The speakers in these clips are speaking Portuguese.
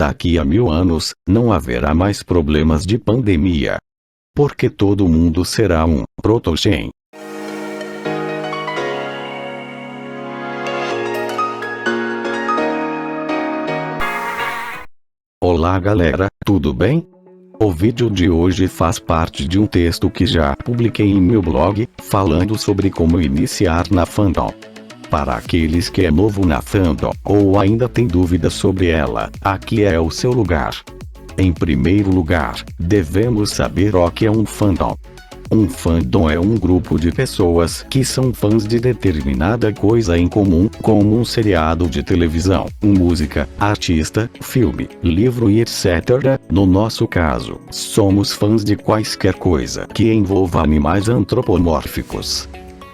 daqui a 1000 anos, não haverá mais problemas de pandemia. Porque todo mundo será um protogen. Olá galera, tudo bem? O vídeo de hoje faz parte de um texto que já publiquei em meu blog, falando sobre como iniciar na fandom. Para aqueles que é novo na fandom, ou ainda tem dúvidas sobre ela, aqui é o seu lugar. Em primeiro lugar, devemos saber o que é um fandom. Um fandom é um grupo de pessoas que são fãs de determinada coisa em comum, como um seriado de televisão, música, artista, filme, livro e etc. No nosso caso, somos fãs de quaisquer coisa que envolva animais antropomórficos.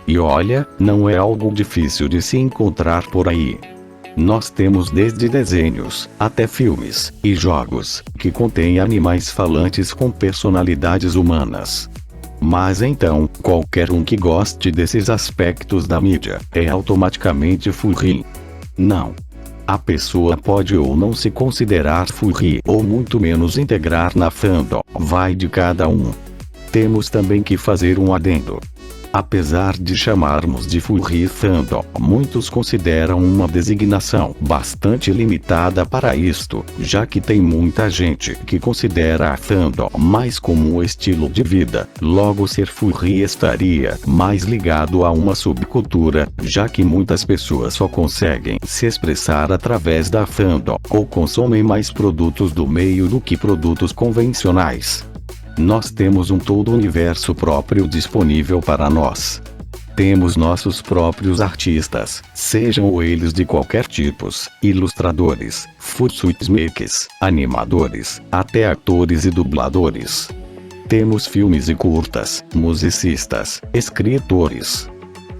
E olha, não é algo difícil de se encontrar por aí. Nós temos desde desenhos, até filmes, e jogos, que contêm animais falantes com personalidades humanas. Mas então, qualquer um que goste desses aspectos da mídia, é automaticamente furry? Não. A pessoa pode ou não se considerar furry, ou muito menos integrar na fandom, vai de cada um. Temos também que fazer um adendo. Apesar de chamarmos de furry fandom, muitos consideram uma designação bastante limitada para isto, já que tem muita gente que considera a fandom mais como um estilo de vida, logo ser furry estaria mais ligado a uma subcultura, já que muitas pessoas só conseguem se expressar através da fandom, ou consomem mais produtos do meio do que produtos convencionais. Nós temos um todo universo próprio disponível para nós. Temos nossos próprios artistas, sejam eles de qualquer tipo, ilustradores, fursuit makers, animadores, até atores e dubladores. Temos filmes e curtas, musicistas, escritores.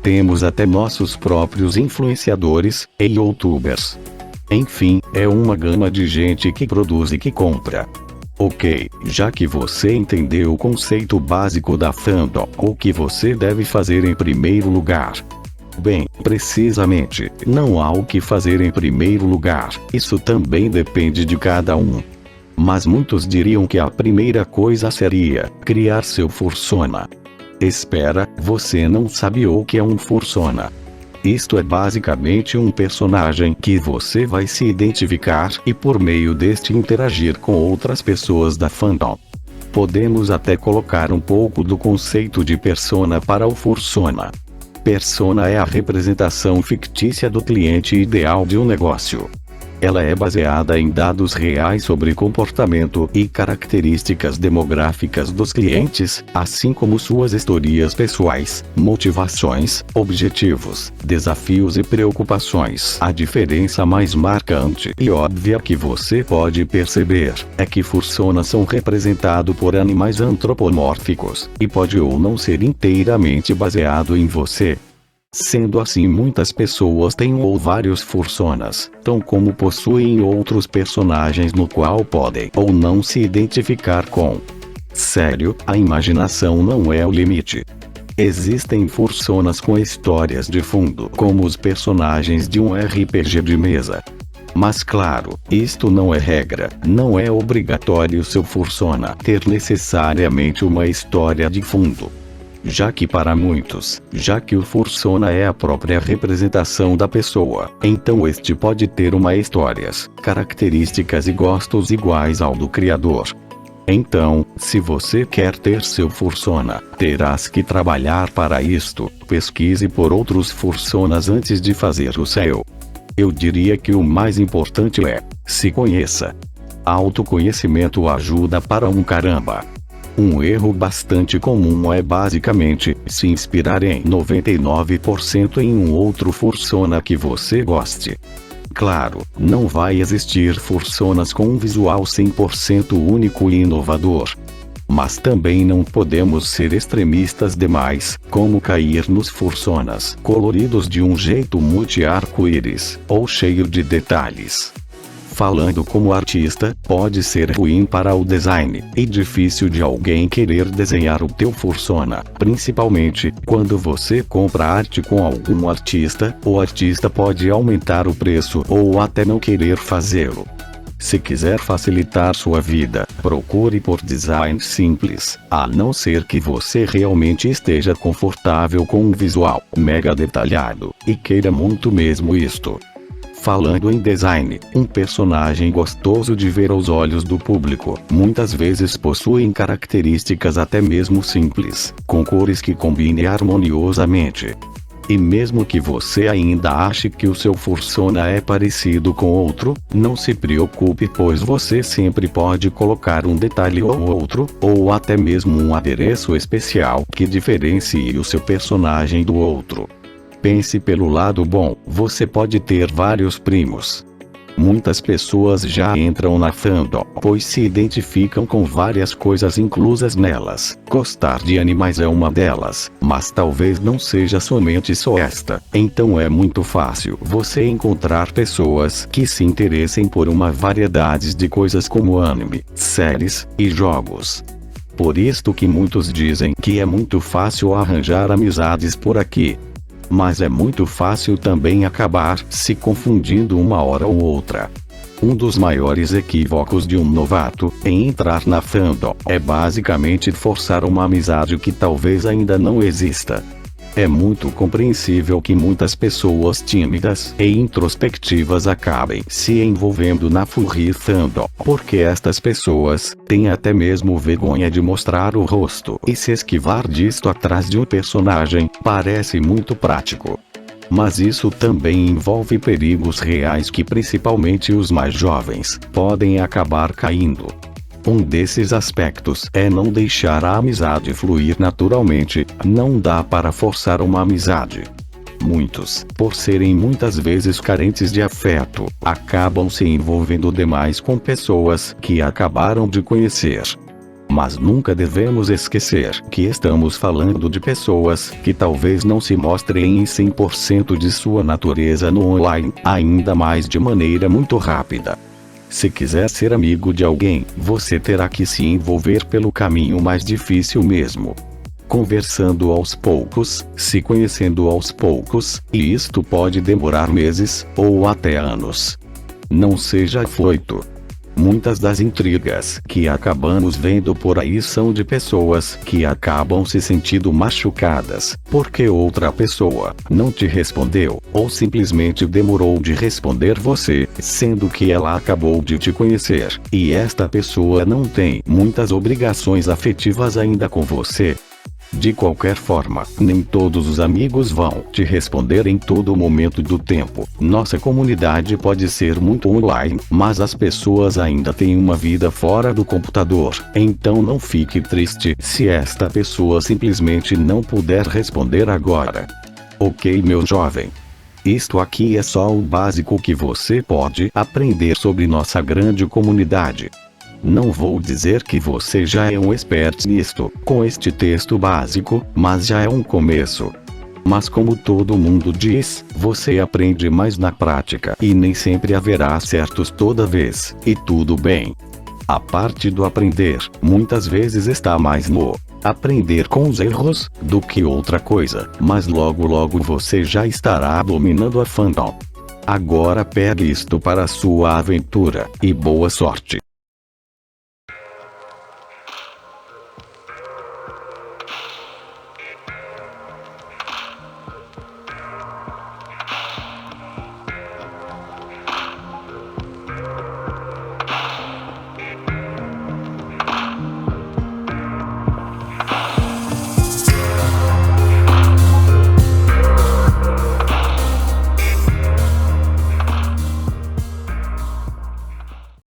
Temos até nossos próprios influenciadores e youtubers. Enfim, é uma gama de gente que produz e que compra. Ok, já que você entendeu o conceito básico da fandom, o que você deve fazer em primeiro lugar? Bem, precisamente, não há o que fazer em primeiro lugar, isso também depende de cada um. Mas muitos diriam que a primeira coisa seria criar seu fursona. Espera, você não sabe o que é um fursona? Isto é basicamente um personagem que você vai se identificar e por meio deste interagir com outras pessoas da fandom. Podemos até colocar um pouco do conceito de persona para o fursona. Persona é a representação fictícia do cliente ideal de um negócio. Ela é baseada em dados reais sobre comportamento e características demográficas dos clientes, assim como suas histórias pessoais, motivações, objetivos, desafios e preocupações. A diferença mais marcante e óbvia que você pode perceber é que fursonas são representados por animais antropomórficos, e pode ou não ser inteiramente baseado em você. Sendo assim, muitas pessoas têm um ou vários fursonas, tão como possuem outros personagens no qual podem ou não se identificar com. Sério, a imaginação não é o limite. Existem fursonas com histórias de fundo, como os personagens de um RPG de mesa. Mas claro, isto não é regra, não é obrigatório seu fursona ter necessariamente uma história de fundo. Já que para muitos, já que o fursona é a própria representação da pessoa, então este pode ter uma histórias, características e gostos iguais ao do criador. Então, se você quer ter seu fursona, terás que trabalhar para isto, pesquise por outros fursonas antes de fazer o seu. Eu diria que o mais importante é, se conheça. Autoconhecimento ajuda para um caramba. Um erro bastante comum é basicamente se inspirar em 99% em um outro fursona que você goste. Claro, não vai existir fursonas com um visual 100% único e inovador. Mas também não podemos ser extremistas demais, como cair nos fursonas coloridos de um jeito multi-arco-íris, ou cheio de detalhes. Falando como artista, pode ser ruim para o design, e difícil de alguém querer desenhar o teu fursona, principalmente quando você compra arte com algum artista, o artista pode aumentar o preço ou até não querer fazê-lo. Se quiser facilitar sua vida, procure por design simples, a não ser que você realmente esteja confortável com um visual mega detalhado, e queira muito mesmo isto. Falando em design, um personagem gostoso de ver aos olhos do público, muitas vezes possuem características até mesmo simples, com cores que combinem harmoniosamente. E mesmo que você ainda ache que o seu fursona é parecido com outro, não se preocupe, pois você sempre pode colocar um detalhe ou outro, ou até mesmo um adereço especial que diferencie o seu personagem do outro. Pense pelo lado bom, você pode ter vários primos. Muitas pessoas já entram na fandom, pois se identificam com várias coisas inclusas nelas. Gostar de animais é uma delas, mas talvez não seja somente só esta. Então é muito fácil você encontrar pessoas que se interessem por uma variedade de coisas como anime, séries e jogos. Por isto que muitos dizem que é muito fácil arranjar amizades por aqui. Mas é muito fácil também acabar se confundindo uma hora ou outra. Um dos maiores equívocos de um novato em entrar na fandom é basicamente forçar uma amizade que talvez ainda não exista. É muito compreensível que muitas pessoas tímidas e introspectivas acabem se envolvendo na furry fandom, porque estas pessoas têm até mesmo vergonha de mostrar o rosto, e se esquivar disto atrás de um personagem parece muito prático. Mas isso também envolve perigos reais que principalmente os mais jovens podem acabar caindo. Um desses aspectos é não deixar a amizade fluir naturalmente. Não dá para forçar uma amizade. Muitos, por serem muitas vezes carentes de afeto, acabam se envolvendo demais com pessoas que acabaram de conhecer. Mas nunca devemos esquecer que estamos falando de pessoas que talvez não se mostrem em 100% de sua natureza no online, ainda mais de maneira muito rápida. Se quiser ser amigo de alguém, você terá que se envolver pelo caminho mais difícil mesmo. Conversando aos poucos, se conhecendo aos poucos, e isto pode demorar meses, ou até anos. Não seja afoito. Muitas das intrigas que acabamos vendo por aí são de pessoas que acabam se sentindo machucadas, porque outra pessoa não te respondeu, ou simplesmente demorou de responder você, sendo que ela acabou de te conhecer, e esta pessoa não tem muitas obrigações afetivas ainda com você. De qualquer forma, nem todos os amigos vão te responder em todo momento do tempo. Nossa comunidade pode ser muito online, mas as pessoas ainda têm uma vida fora do computador. Então não fique triste se esta pessoa simplesmente não puder responder agora. Ok, meu jovem? Isto aqui é só o básico que você pode aprender sobre nossa grande comunidade. Não vou dizer que você já é um expert nisto, com este texto básico, mas já é um começo. Mas como todo mundo diz, você aprende mais na prática, e nem sempre haverá acertos toda vez, e tudo bem. A parte do aprender, muitas vezes está mais no aprender com os erros, do que outra coisa, mas logo logo você já estará dominando a fandom. Agora pegue isto para sua aventura, e boa sorte.